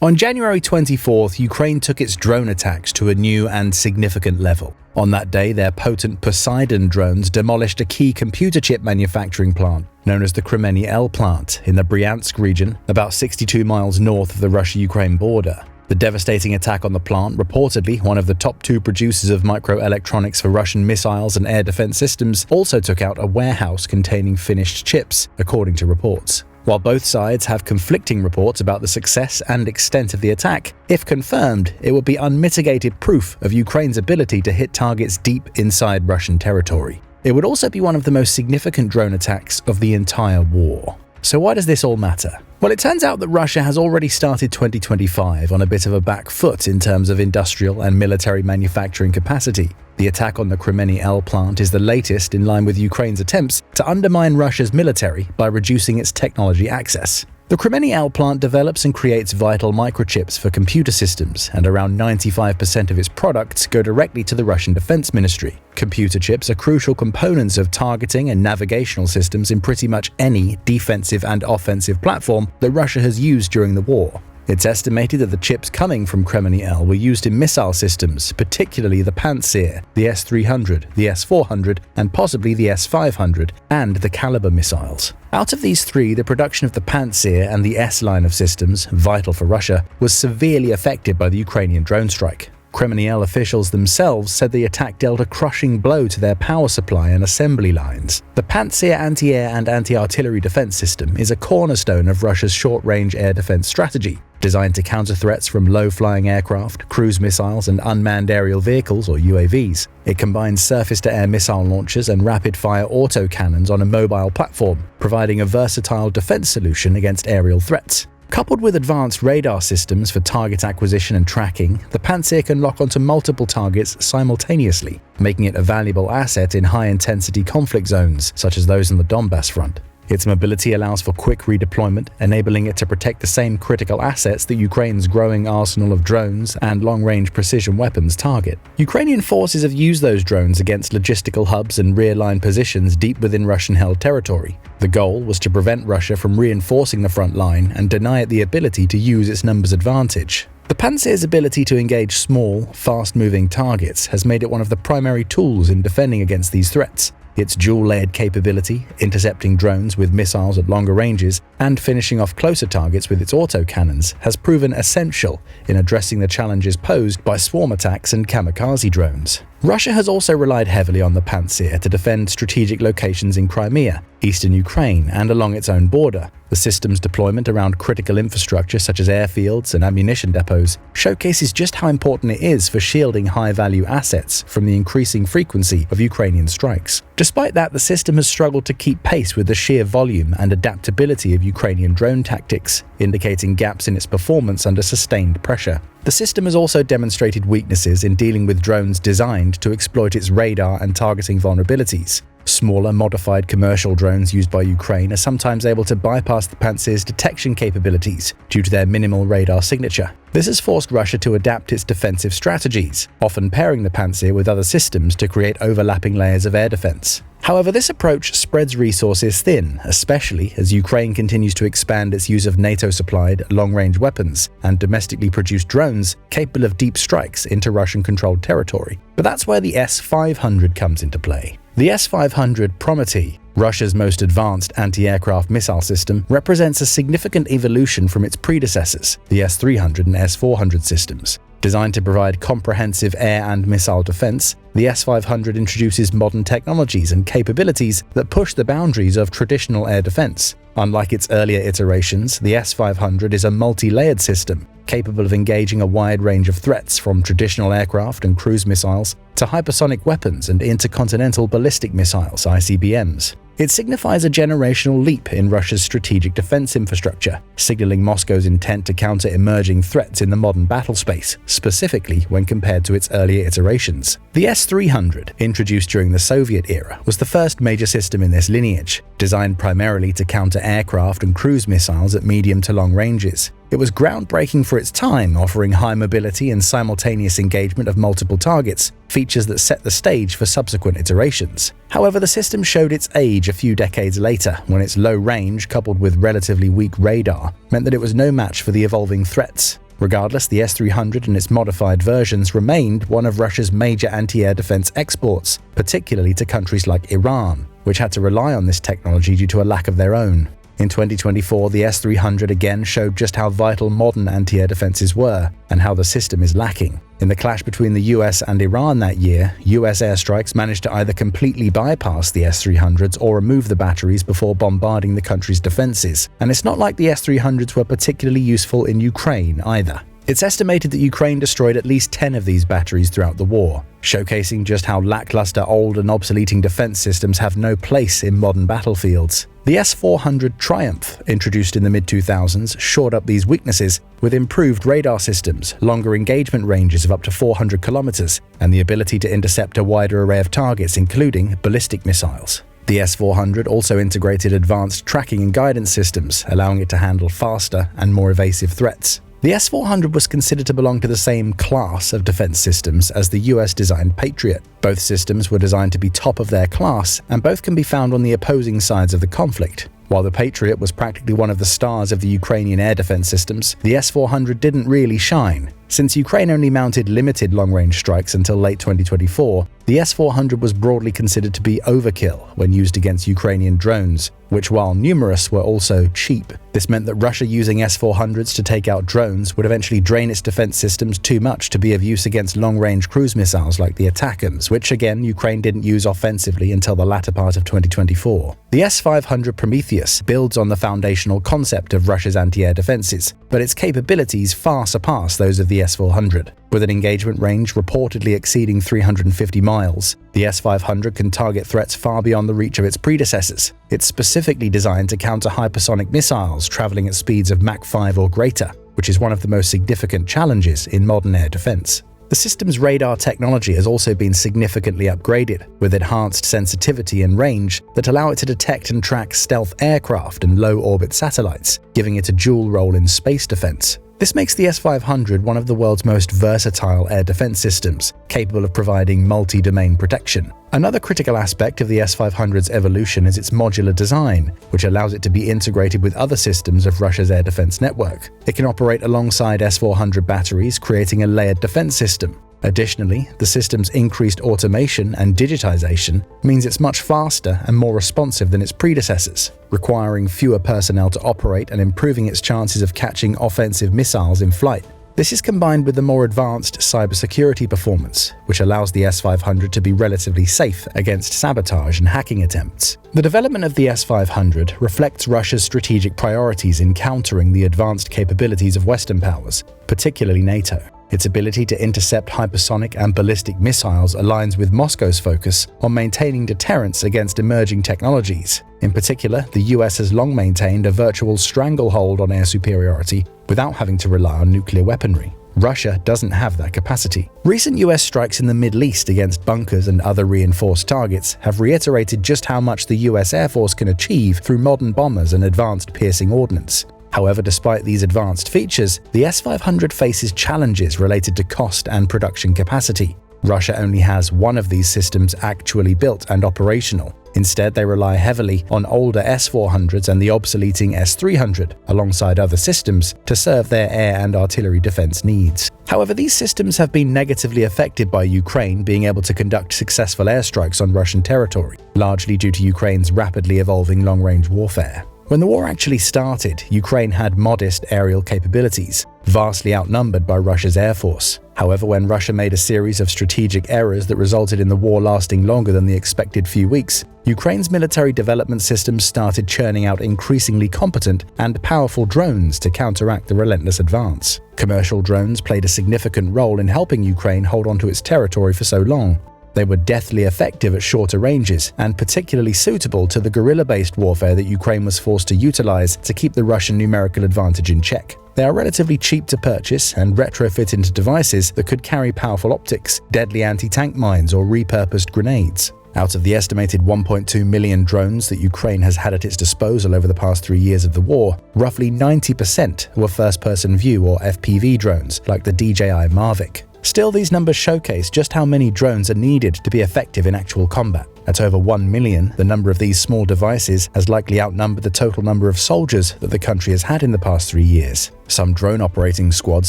On January 24th, Ukraine took its drone attacks to a new and significant level. On that day, their potent Poseidon drones demolished a key computer chip manufacturing plant known as the Kremeni-L plant in the Bryansk region, about 62 miles north of the Russia-Ukraine border. The devastating attack on the plant, reportedly one of the top two producers of microelectronics for Russian missiles and air defense systems, also took out a warehouse containing finished chips, according to reports. While both sides have conflicting reports about the success and extent of the attack, if confirmed, it would be unmitigated proof of Ukraine's ability to hit targets deep inside Russian territory. It would also be one of the most significant drone attacks of the entire war. So why does this all matter? Well, it turns out that Russia has already started 2025 on a bit of a back foot in terms of industrial and military manufacturing capacity. The attack on the Kremeni-L plant is the latest in line with Ukraine's attempts to undermine Russia's military by reducing its technology access. The Kremeni-L plant develops and creates vital microchips for computer systems, and around 95% of its products go directly to the Russian Defense Ministry. Computer chips are crucial components of targeting and navigational systems in pretty much any defensive and offensive platform that Russia has used during the war. It's estimated that the chips coming from Kremeni-L were used in missile systems, particularly the Pantsir, the S-300, the S-400, and possibly the S-500, and the Caliber missiles. Out of these three, the production of the Pantsir and the S-line of systems, vital for Russia, was severely affected by the Ukrainian drone strike. Kremeni-L officials themselves said the attack dealt a crushing blow to their power supply and assembly lines. The Pantsir anti-air and anti-artillery defense system is a cornerstone of Russia's short-range air defense strategy, designed to counter threats from low-flying aircraft, cruise missiles, and unmanned aerial vehicles, or UAVs. It combines surface-to-air missile launchers and rapid-fire autocannons on a mobile platform, providing a versatile defense solution against aerial threats. Coupled with advanced radar systems for target acquisition and tracking, the Pantsir can lock onto multiple targets simultaneously, making it a valuable asset in high-intensity conflict zones, such as those on the Donbass front. Its mobility allows for quick redeployment, enabling it to protect the same critical assets that Ukraine's growing arsenal of drones and long-range precision weapons target. Ukrainian forces have used those drones against logistical hubs and rear-line positions deep within Russian-held territory. The goal was to prevent Russia from reinforcing the front line and deny it the ability to use its numbers advantage. The Pantsir's ability to engage small, fast-moving targets has made it one of the primary tools in defending against these threats. Its dual-layered capability, intercepting drones with missiles at longer ranges and finishing off closer targets with its autocannons, has proven essential in addressing the challenges posed by swarm attacks and kamikaze drones. Russia has also relied heavily on the Pantsir to defend strategic locations in Crimea, eastern Ukraine, and along its own border. The system's deployment around critical infrastructure such as airfields and ammunition depots showcases just how important it is for shielding high-value assets from the increasing frequency of Ukrainian strikes. Despite that, the system has struggled to keep pace with the sheer volume and adaptability of Ukrainian drone tactics, indicating gaps in its performance under sustained pressure. The system has also demonstrated weaknesses in dealing with drones designed to exploit its radar and targeting vulnerabilities. Smaller, modified commercial drones used by Ukraine are sometimes able to bypass the Pantsir's detection capabilities due to their minimal radar signature. This has forced Russia to adapt its defensive strategies, often pairing the Pantsir with other systems to create overlapping layers of air defense. However, this approach spreads resources thin, especially as Ukraine continues to expand its use of NATO-supplied long-range weapons and domestically produced drones capable of deep strikes into Russian-controlled territory. But that's where the S-500 comes into play. The S-500 Prometei, Russia's most advanced anti-aircraft missile system, represents a significant evolution from its predecessors, the S-300 and S-400 systems. Designed to provide comprehensive air and missile defense, the S-500 introduces modern technologies and capabilities that push the boundaries of traditional air defense. Unlike its earlier iterations, the S-500 is a multi-layered system, capable of engaging a wide range of threats from traditional aircraft and cruise missiles to hypersonic weapons and intercontinental ballistic missiles (ICBMs). It signifies a generational leap in Russia's strategic defense infrastructure, signaling Moscow's intent to counter emerging threats in the modern battle space, specifically when compared to its earlier iterations. The S-300, introduced during the Soviet era, was the first major system in this lineage, designed primarily to counter aircraft and cruise missiles at medium to long ranges. It was groundbreaking for its time, offering high mobility and simultaneous engagement of multiple targets, features that set the stage for subsequent iterations. However, the system showed its age a few decades later, when its low range, coupled with relatively weak radar, meant that it was no match for the evolving threats. Regardless, the S-300 and its modified versions remained one of Russia's major anti-air defense exports, particularly to countries like Iran, which had to rely on this technology due to a lack of their own. In 2024, the S-300 again showed just how vital modern anti-air defenses were, and how the system is lacking. In the clash between the US and Iran that year, US airstrikes managed to either completely bypass the S-300s or remove the batteries before bombarding the country's defenses. And it's not like the S-300s were particularly useful in Ukraine either. It's estimated that Ukraine destroyed at least 10 of these batteries throughout the war, showcasing just how lackluster old and obsoleting defense systems have no place in modern battlefields. The S-400 Triumph, introduced in the mid-2000s, shored up these weaknesses with improved radar systems, longer engagement ranges of up to 400 kilometers, and the ability to intercept a wider array of targets, including ballistic missiles. The S-400 also integrated advanced tracking and guidance systems, allowing it to handle faster and more evasive threats. The S-400 was considered to belong to the same class of defense systems as the US-designed Patriot. Both systems were designed to be top of their class, and both can be found on the opposing sides of the conflict. While the Patriot was practically one of the stars of the Ukrainian air defense systems, the S-400 didn't really shine. Since Ukraine only mounted limited long-range strikes until late 2024, the S-400 was broadly considered to be overkill when used against Ukrainian drones, which, while numerous, were also cheap. This meant that Russia using S-400s to take out drones would eventually drain its defense systems too much to be of use against long-range cruise missiles like the ATACMS, which again Ukraine didn't use offensively until the latter part of 2024. The S-500 Prometheus builds on the foundational concept of Russia's anti-air defenses, but its capabilities far surpass those of the S-400. With an engagement range reportedly exceeding 350 miles, the S-500 can target threats far beyond the reach of its predecessors. It's specifically designed to counter hypersonic missiles traveling at speeds of Mach 5 or greater, which is one of the most significant challenges in modern air defense. The system's radar technology has also been significantly upgraded, with enhanced sensitivity and range that allow it to detect and track stealth aircraft and low-orbit satellites, giving it a dual role in space defense. This makes the S-500 one of the world's most versatile air defense systems, capable of providing multi-domain protection. Another critical aspect of the S-500's evolution is its modular design, which allows it to be integrated with other systems of Russia's air defense network. It can operate alongside S-400 batteries, creating a layered defense system. Additionally, the system's increased automation and digitization means it's much faster and more responsive than its predecessors, requiring fewer personnel to operate and improving its chances of catching offensive missiles in flight. This is combined with the more advanced cybersecurity performance, which allows the S-500 to be relatively safe against sabotage and hacking attempts. The development of the S-500 reflects Russia's strategic priorities in countering the advanced capabilities of Western powers, particularly NATO. Its ability to intercept hypersonic and ballistic missiles aligns with Moscow's focus on maintaining deterrence against emerging technologies. In particular, the US has long maintained a virtual stranglehold on air superiority without having to rely on nuclear weaponry. Russia doesn't have that capacity. Recent US strikes in the Middle East against bunkers and other reinforced targets have reiterated just how much the US Air Force can achieve through modern bombers and advanced piercing ordnance. However, despite these advanced features, the S-500 faces challenges related to cost and production capacity. Russia only has one of these systems actually built and operational. Instead, they rely heavily on older S-400s and the obsoleting S-300, alongside other systems, to serve their air and artillery defense needs. However, these systems have been negatively affected by Ukraine being able to conduct successful airstrikes on Russian territory, largely due to Ukraine's rapidly evolving long-range warfare. When the war actually started, Ukraine had modest aerial capabilities, vastly outnumbered by Russia's air force. However, when Russia made a series of strategic errors that resulted in the war lasting longer than the expected few weeks, Ukraine's military development systems started churning out increasingly competent and powerful drones to counteract the relentless advance. Commercial drones played a significant role in helping Ukraine hold onto its territory for so long. They were deathly effective at shorter ranges and particularly suitable to the guerrilla-based warfare that Ukraine was forced to utilize to keep the Russian numerical advantage in check. They are relatively cheap to purchase and retrofit into devices that could carry powerful optics, deadly anti-tank mines, or repurposed grenades. Out of the estimated 1.2 million drones that Ukraine has had at its disposal over the past 3 years of the war, roughly 90% were first-person view or FPV drones like the DJI Mavic. Still, these numbers showcase just how many drones are needed to be effective in actual combat. At over 1 million, the number of these small devices has likely outnumbered the total number of soldiers that the country has had in the past 3 years. Some drone operating squads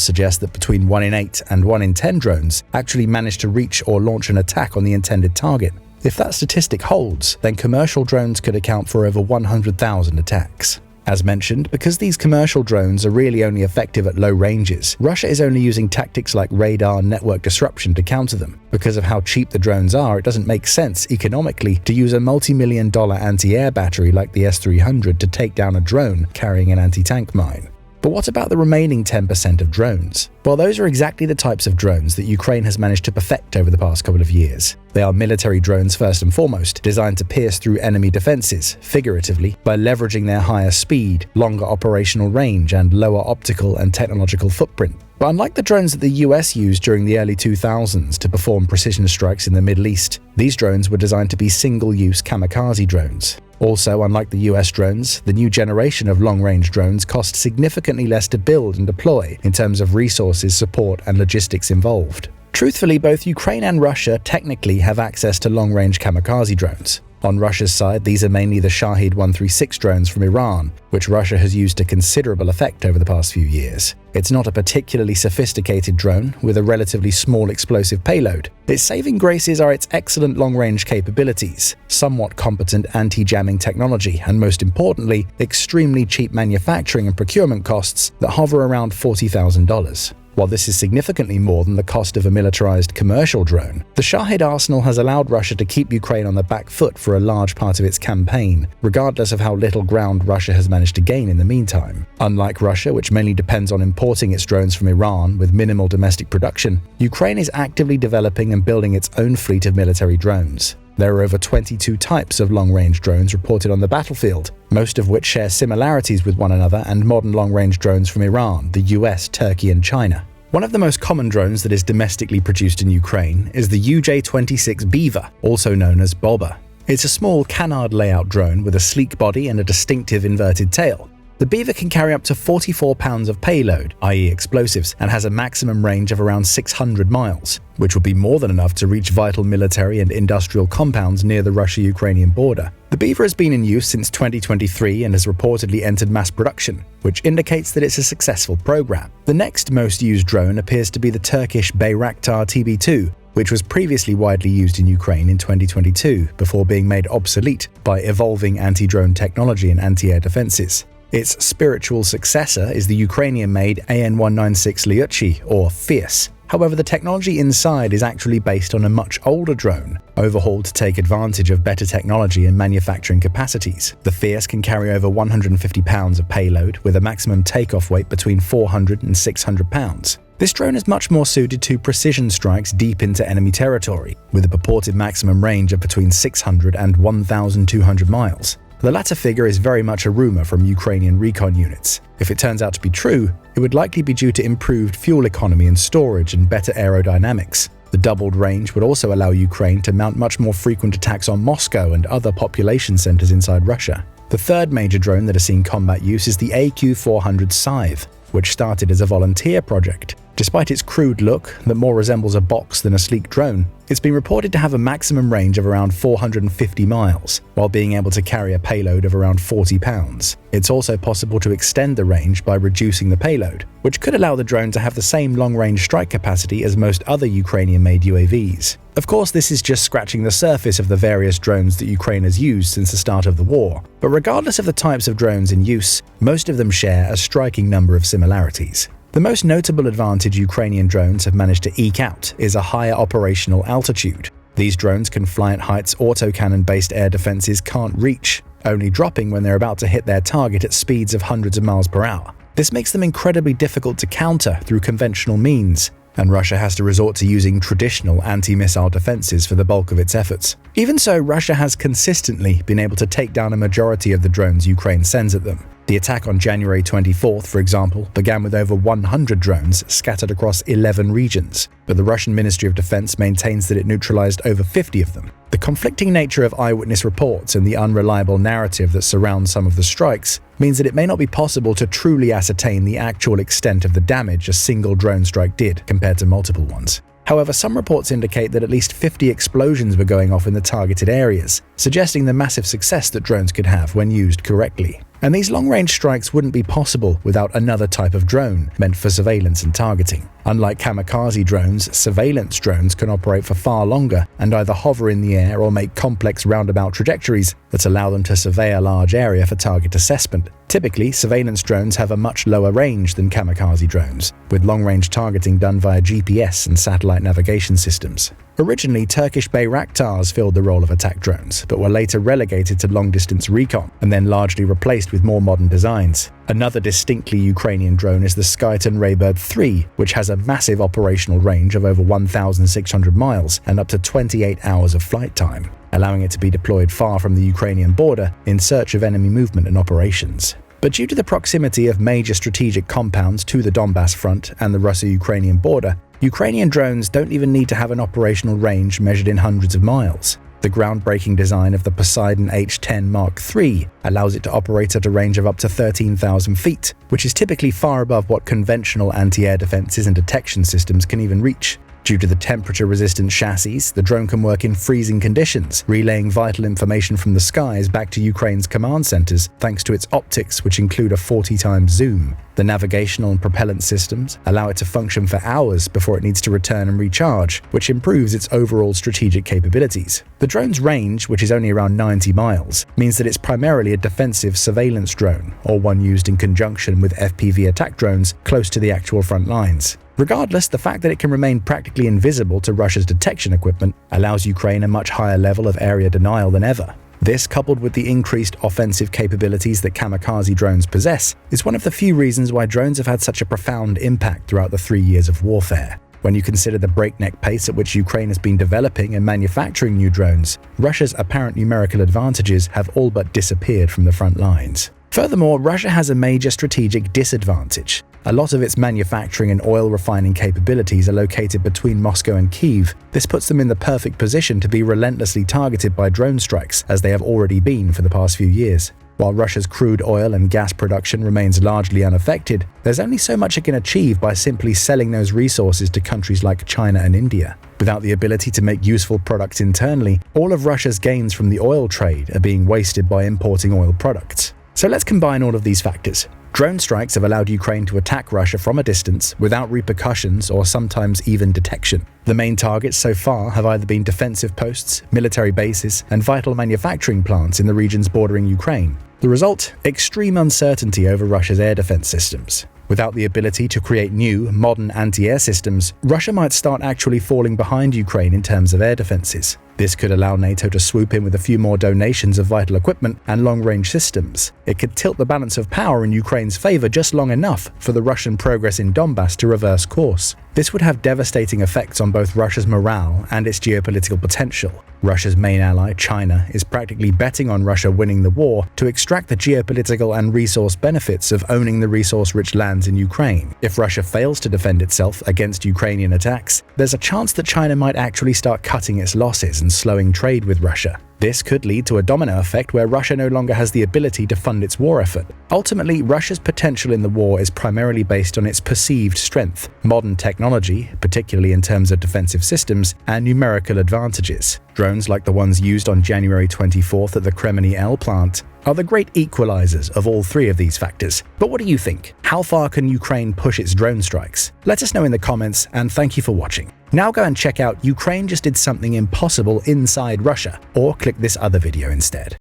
suggest that between 1 in 8 and 1 in 10 drones actually manage to reach or launch an attack on the intended target. If that statistic holds, then commercial drones could account for over 100,000 attacks. As mentioned, because these commercial drones are really only effective at low ranges, Russia is only using tactics like radar and network disruption to counter them. Because of how cheap the drones are, it doesn't make sense economically to use a multi-million-dollar anti-air battery like the S-300 to take down a drone carrying an anti-tank mine. But what about the remaining 10% of drones? Well, those are exactly the types of drones that Ukraine has managed to perfect over the past couple of years. They are military drones first and foremost, designed to pierce through enemy defenses, figuratively, by leveraging their higher speed, longer operational range, and lower optical and technological footprint. But unlike the drones that the US used during the early 2000s to perform precision strikes in the Middle East, these drones were designed to be single-use kamikaze drones. Also, unlike the US drones, the new generation of long-range drones cost significantly less to build and deploy in terms of resources, support, and logistics involved. Truthfully, both Ukraine and Russia technically have access to long-range kamikaze drones. On Russia's side, these are mainly the Shahed 136 drones from Iran, which Russia has used to considerable effect over the past few years. It's not a particularly sophisticated drone with a relatively small explosive payload. Its saving graces are its excellent long-range capabilities, somewhat competent anti-jamming technology, and most importantly, extremely cheap manufacturing and procurement costs that hover around $40,000. While this is significantly more than the cost of a militarized commercial drone, the Shahed arsenal has allowed Russia to keep Ukraine on the back foot for a large part of its campaign, regardless of how little ground Russia has managed to gain in the meantime. Unlike Russia, which mainly depends on importing its drones from Iran with minimal domestic production, Ukraine is actively developing and building its own fleet of military drones. There are over 22 types of long-range drones reported on the battlefield, most of which share similarities with one another and modern long-range drones from Iran, the US, Turkey, and China. One of the most common drones that is domestically produced in Ukraine is the UJ-26 Beaver, also known as Bobber. It's a small canard layout drone with a sleek body and a distinctive inverted tail. The Beaver can carry up to 44 pounds of payload, i.e. explosives, and has a maximum range of around 600 miles, which would be more than enough to reach vital military and industrial compounds near the Russia-Ukrainian border. The Beaver has been in use since 2023 and has reportedly entered mass production, which indicates that it's a successful program. The next most used drone appears to be the Turkish Bayraktar TB2, which was previously widely used in Ukraine in 2022 before being made obsolete by evolving anti-drone technology and anti-air defenses. Its spiritual successor is the Ukrainian-made AN-196 Lyuchi, or Fierce. However, the technology inside is actually based on a much older drone, overhauled to take advantage of better technology and manufacturing capacities. The Fierce can carry over 150 pounds of payload, with a maximum takeoff weight between 400 and 600 pounds. This drone is much more suited to precision strikes deep into enemy territory, with a purported maximum range of between 600 and 1,200 miles. The latter figure is very much a rumor from Ukrainian recon units. If it turns out to be true, it would likely be due to improved fuel economy and storage and better aerodynamics. The doubled range would also allow Ukraine to mount much more frequent attacks on Moscow and other population centers inside Russia. The third major drone that has seen combat use is the AQ-400 Scythe, which started as a volunteer project. Despite its crude look that more resembles a box than a sleek drone, it's been reported to have a maximum range of around 450 miles, while being able to carry a payload of around 40 pounds. It's also possible to extend the range by reducing the payload, which could allow the drone to have the same long-range strike capacity as most other Ukrainian-made UAVs. Of course, this is just scratching the surface of the various drones that Ukraine has used since the start of the war, but regardless of the types of drones in use, most of them share a striking number of similarities. The most notable advantage Ukrainian drones have managed to eke out is a higher operational altitude. These drones can fly at heights autocannon-based air defenses can't reach, only dropping when they're about to hit their target at speeds of hundreds of miles per hour. This makes them incredibly difficult to counter through conventional means, and Russia has to resort to using traditional anti-missile defenses for the bulk of its efforts. Even so, Russia has consistently been able to take down a majority of the drones Ukraine sends at them. The attack on January 24th, for example, began with over 100 drones scattered across 11 regions, but the Russian Ministry of Defense maintains that it neutralized over 50 of them. The conflicting nature of eyewitness reports and the unreliable narrative that surrounds some of the strikes means that it may not be possible to truly ascertain the actual extent of the damage a single drone strike did compared to multiple ones. However, some reports indicate that at least 50 explosions were going off in the targeted areas, suggesting the massive success that drones could have when used correctly. And these long-range strikes wouldn't be possible without another type of drone meant for surveillance and targeting. Unlike kamikaze drones, surveillance drones can operate for far longer and either hover in the air or make complex roundabout trajectories that allow them to survey a large area for target assessment. Typically, surveillance drones have a much lower range than kamikaze drones, with long-range targeting done via GPS and satellite navigation systems. Originally, Turkish Bayraktars filled the role of attack drones, but were later relegated to long-distance recon and then largely replaced with more modern designs. Another distinctly Ukrainian drone is the Skyton Raybird 3, which has a massive operational range of over 1,600 miles and up to 28 hours of flight time, allowing it to be deployed far from the Ukrainian border in search of enemy movement and operations. But due to the proximity of major strategic compounds to the Donbass front and the Russo-Ukrainian border, Ukrainian drones don't even need to have an operational range measured in hundreds of miles. The groundbreaking design of the Poseidon H-10 Mark III allows it to operate at a range of up to 13,000 feet, which is typically far above what conventional anti-air defenses and detection systems can even reach. Due to the temperature-resistant chassis, the drone can work in freezing conditions, relaying vital information from the skies back to Ukraine's command centers thanks to its optics, which include a 40x zoom. The navigational and propellant systems allow it to function for hours before it needs to return and recharge, which improves its overall strategic capabilities. The drone's range, which is only around 90 miles, means that it's primarily a defensive surveillance drone, or one used in conjunction with FPV attack drones close to the actual front lines. Regardless, the fact that it can remain practically invisible to Russia's detection equipment allows Ukraine a much higher level of area denial than ever. This, coupled with the increased offensive capabilities that kamikaze drones possess, is one of the few reasons why drones have had such a profound impact throughout the 3 years of warfare. When you consider the breakneck pace at which Ukraine has been developing and manufacturing new drones, Russia's apparent numerical advantages have all but disappeared from the front lines. Furthermore, Russia has a major strategic disadvantage. A lot of its manufacturing and oil refining capabilities are located between Moscow and Kyiv. This puts them in the perfect position to be relentlessly targeted by drone strikes, as they have already been for the past few years. While Russia's crude oil and gas production remains largely unaffected, there's only so much it can achieve by simply selling those resources to countries like China and India. Without the ability to make useful products internally, all of Russia's gains from the oil trade are being wasted by importing oil products. So let's combine all of these factors. Drone strikes have allowed Ukraine to attack Russia from a distance without repercussions or sometimes even detection. The main targets so far have either been defensive posts, military bases, and vital manufacturing plants in the regions bordering Ukraine. The result? Extreme uncertainty over Russia's air defense systems. Without the ability to create new, modern anti-air systems, Russia might start actually falling behind Ukraine in terms of air defenses. This could allow NATO to swoop in with a few more donations of vital equipment and long-range systems. It could tilt the balance of power in Ukraine's favor just long enough for the Russian progress in Donbass to reverse course. This would have devastating effects on both Russia's morale and its geopolitical potential. Russia's main ally, China, is practically betting on Russia winning the war to extract the geopolitical and resource benefits of owning the resource-rich lands in Ukraine. If Russia fails to defend itself against Ukrainian attacks, there's a chance that China might actually start cutting its losses and slowing trade with Russia. This could lead to a domino effect where Russia no longer has the ability to fund its war effort. Ultimately, Russia's potential in the war is primarily based on its perceived strength, modern technology, particularly in terms of defensive systems, and numerical advantages. Drones like the ones used on January 24th at the Kremeny L plant are the great equalizers of all three of these factors. But what do you think? How far can Ukraine push its drone strikes? Let us know in the comments, and thank you for watching. Now go and check out Ukraine Just Did Something Impossible Inside Russia, or click this other video instead.